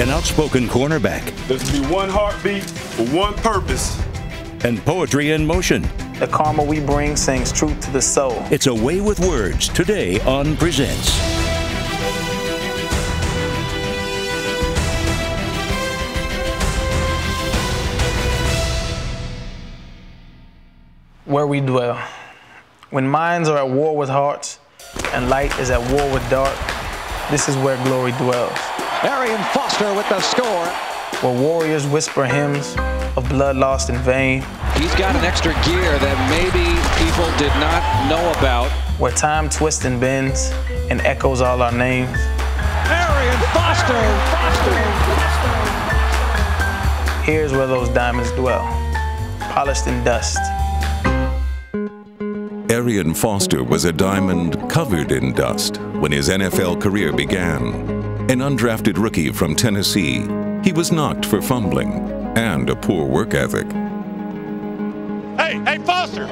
An outspoken cornerback. There's to be one heartbeat for one purpose. And poetry in motion. The karma we bring sings truth to the soul. It's A Way with Words today on Presents. Where we dwell. When minds are at war with hearts and light is at war with dark, this is where glory dwells. Arian Foster with the score. Where warriors whisper hymns of blood lost in vain. He's got an extra gear that maybe people did not know about. Where time twists and bends and echoes all our names. Arian Foster! Here's where those diamonds dwell, polished in dust. Arian Foster was a diamond covered in dust when his NFL career began. An undrafted rookie from Tennessee, he was knocked for fumbling and a poor work ethic. Hey, Foster,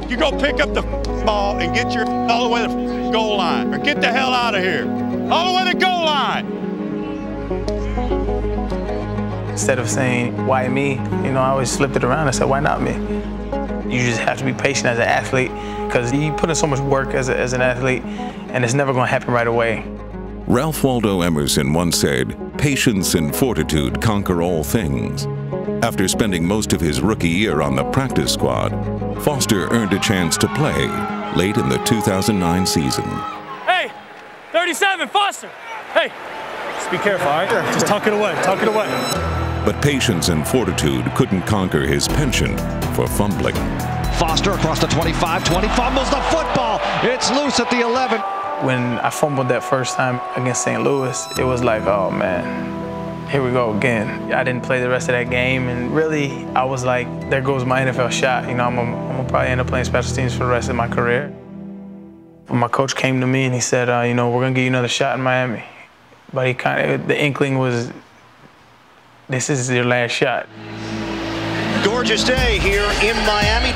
you go pick up the ball and get your all the way to the goal line, or get the hell out of here. All the way to the goal line. Instead of saying, why me? I always flipped it around and said, why not me? You just have to be patient as an athlete because you put in so much work as an athlete, and it's never going to happen right away. Ralph Waldo Emerson once said, "Patience and fortitude conquer all things." After spending most of his rookie year on the practice squad, Foster earned a chance to play late in the 2009 season. Hey, 37, Foster! Hey, just be careful, all right? Just tuck it away, tuck it away. But patience and fortitude couldn't conquer his penchant for fumbling. Foster across the 25-20, fumbles the football. It's loose at the 11. When I fumbled that first time against St. Louis, it was like, oh man, here we go again. I didn't play the rest of that game, and really, I was like, there goes my NFL shot. I'm gonna probably end up playing special teams for the rest of my career. When my coach came to me and he said, we're gonna give you another shot in Miami. But the inkling was, this is your last shot. Gorgeous day here in Miami.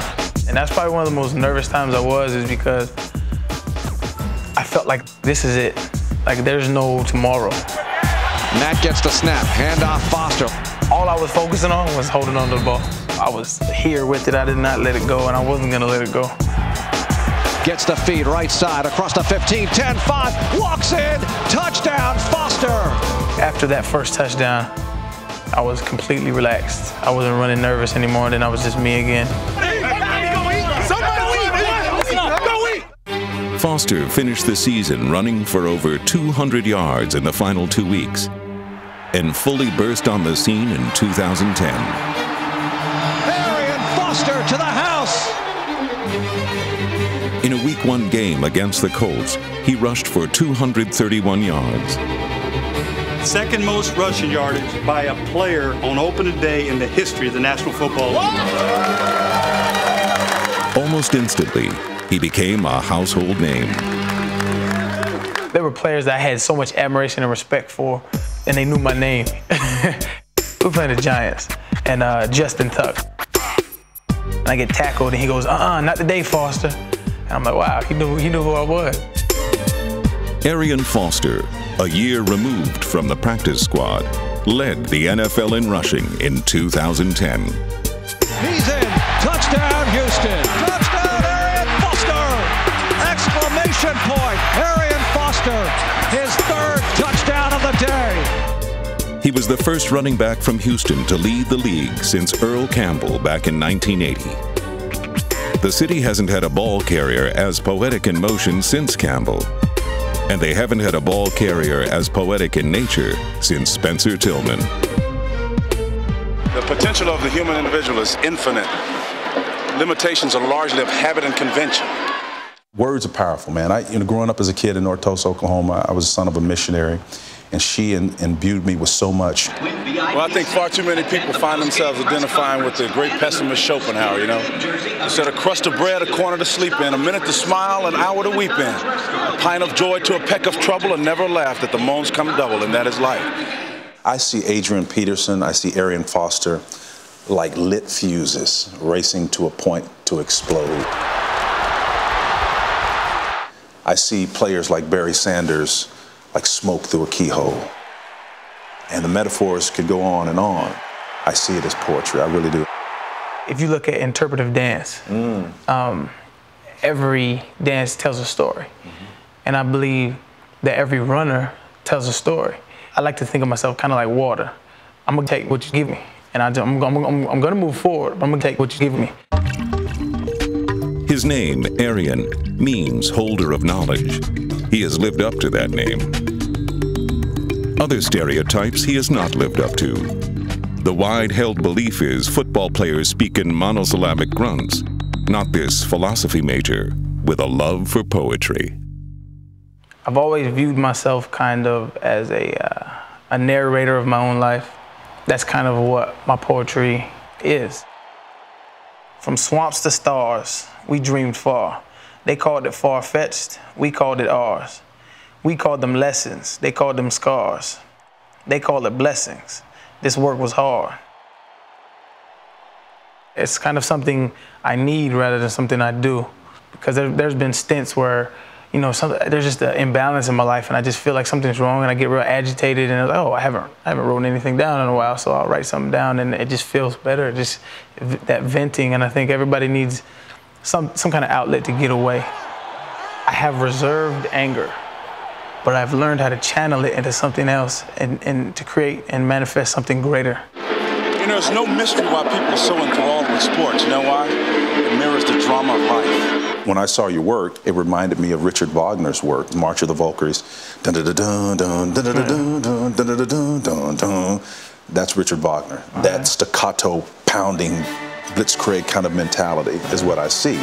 And that's probably one of the most nervous times I was, is because I felt like this is it. Like there's no tomorrow. Matt gets the snap, handoff Foster. All I was focusing on was holding on to the ball. I was here with it, I did not let it go, and I wasn't gonna let it go. Gets the feed right side, across the 15, 10, 5, walks in, touchdown, Foster! After that first touchdown, I was completely relaxed. I wasn't running nervous anymore, then I was just me again. Foster finished the season running for over 200 yards in the final 2 weeks and fully burst on the scene in 2010. Arian Foster to the house! In a Week 1 game against the Colts, he rushed for 231 yards. Second most rushing yardage by a player on opening day in the history of the National Football League. Almost instantly, he became a household name. There were players that I had so much admiration and respect for, and they knew my name. We were playing the Giants, and Justin Tuck. And I get tackled, and he goes, not today, Foster. And I'm like, wow, he knew who I was. Arian Foster, a year removed from the practice squad, led the NFL in rushing in 2010. He's in, touchdown Houston, touchdown Arian Foster! Exclamation point, Arian Foster, his third touchdown of the day. He was the first running back from Houston to lead the league since Earl Campbell back in 1980. The city hasn't had a ball carrier as poetic in motion since Campbell. And they haven't had a ball carrier as poetic in nature since Spencer Tillman. The potential of the human individual is infinite. Limitations are largely of habit and convention. Words are powerful, man. Growing up as a kid in North Tulsa, Oklahoma, I was the son of a missionary, and she imbued me with so much. Well, I think far too many people find themselves identifying with the great pessimist Schopenhauer, He said, a crust of bread, a corner to sleep in, a minute to smile, an hour to weep in, a pint of joy to a peck of trouble, and never laugh that the moans come double, and that is life. I see Adrian Peterson, I see Arian Foster like lit fuses racing to a point to explode. I see players like Barry Sanders like smoke through a keyhole. And the metaphors could go on and on. I see it as poetry, I really do. If you look at interpretive dance, every dance tells a story. And I believe that every runner tells a story. I like to think of myself kind of like water. I'm gonna take what you give me, and I'm gonna move forward, but I'm gonna take what you give me. His name, Arian, means holder of knowledge. He has lived up to that name. Other stereotypes he has not lived up to. The wide-held belief is football players speak in monosyllabic grunts, not this philosophy major with a love for poetry. I've always viewed myself kind of as a narrator of my own life. That's kind of what my poetry is. From swamps to stars, we dreamed far. They called it far-fetched, we called it ours. We called them lessons, they called them scars. They called it blessings. This work was hard. It's kind of something I need rather than something I do. Because there's been stints where, you know, there's just an imbalance in my life, and I just feel like something's wrong, and I get real agitated, and like, oh, I haven't written anything down in a while, so I'll write something down, and it just feels better, just that venting, and I think everybody needs some kind of outlet to get away. I have reserved anger, but I've learned how to channel it into something else and to create and manifest something greater. You know, there's no mystery why people are so enthralled with sports. You know why? It mirrors the drama of life. When I saw your work, it reminded me of Richard Wagner's work, March of the Valkyries. Dun dun dun dun dun dun dun dun dun dun dun dun. That's Richard Wagner. That staccato, pounding, blitzkrieg kind of mentality is what I see.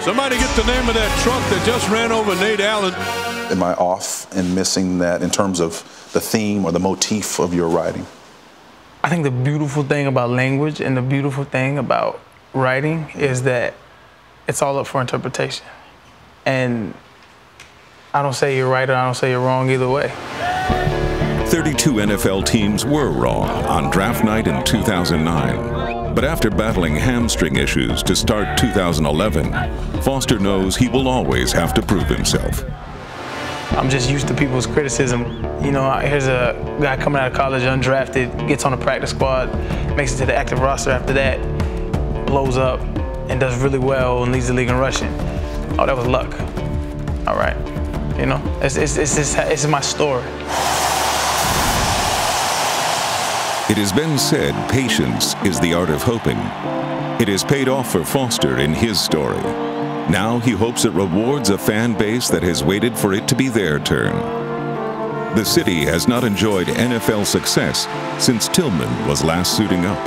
Somebody get the name of that truck that just ran over Nate Allen. Am I off in missing that in terms of the theme or the motif of your writing? I think the beautiful thing about language and the beautiful thing about writing is that it's all up for interpretation. And I don't say you're right or I don't say you're wrong either way. 32 NFL teams were wrong on draft night in 2009. But after battling hamstring issues to start 2011, Foster knows he will always have to prove himself. I'm just used to people's criticism. You know, here's a guy coming out of college undrafted, gets on the practice squad, makes it to the active roster after that, blows up, and does really well and leads the league in rushing. Oh, that was luck. All right. You know, it's my story. It has been said patience is the art of hoping. It has paid off for Foster in his story. Now he hopes it rewards a fan base that has waited for it to be their turn. The city has not enjoyed NFL success since Tillman was last suiting up.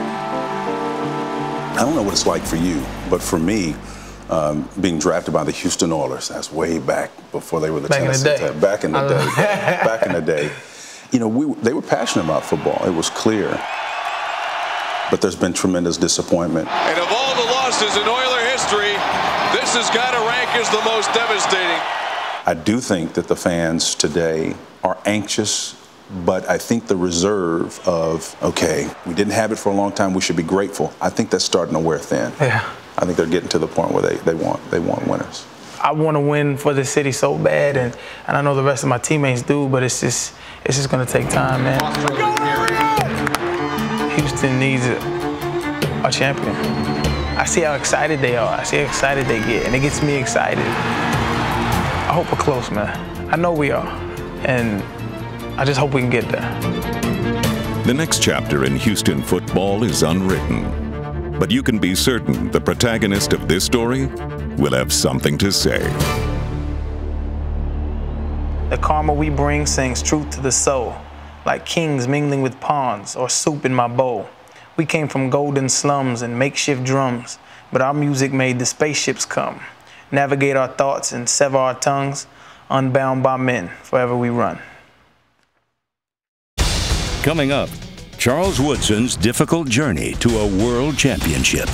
I don't know what it's like for you, but for me, being drafted by the Houston Oilers, that's way back before they were the Tennessee Titans. Back in the day. Back in the day. You know, they were passionate about football. It was clear. But there's been tremendous disappointment. And of all the losses in Oiler history, this has got to rank as the most devastating. I do think that the fans today are anxious, but I think the reserve of, okay, we didn't have it for a long time, we should be grateful. I think that's starting to wear thin. Yeah. I think they're getting to the point where they want winners. I want to win for the city so bad, and I know the rest of my teammates do, but it's just going to take time, man. Houston needs a champion. I see how excited they are. I see how excited they get, and it gets me excited. I hope we're close, man. I know we are, and I just hope we can get there. The next chapter in Houston football is unwritten, but you can be certain the protagonist of this story will have something to say. The karma we bring sings truth to the soul, like kings mingling with pawns or soup in my bowl. We came from golden slums and makeshift drums, but our music made the spaceships come. Navigate our thoughts and sever our tongues, unbound by men, forever we run. Coming up, Charles Woodson's difficult journey to a world championship.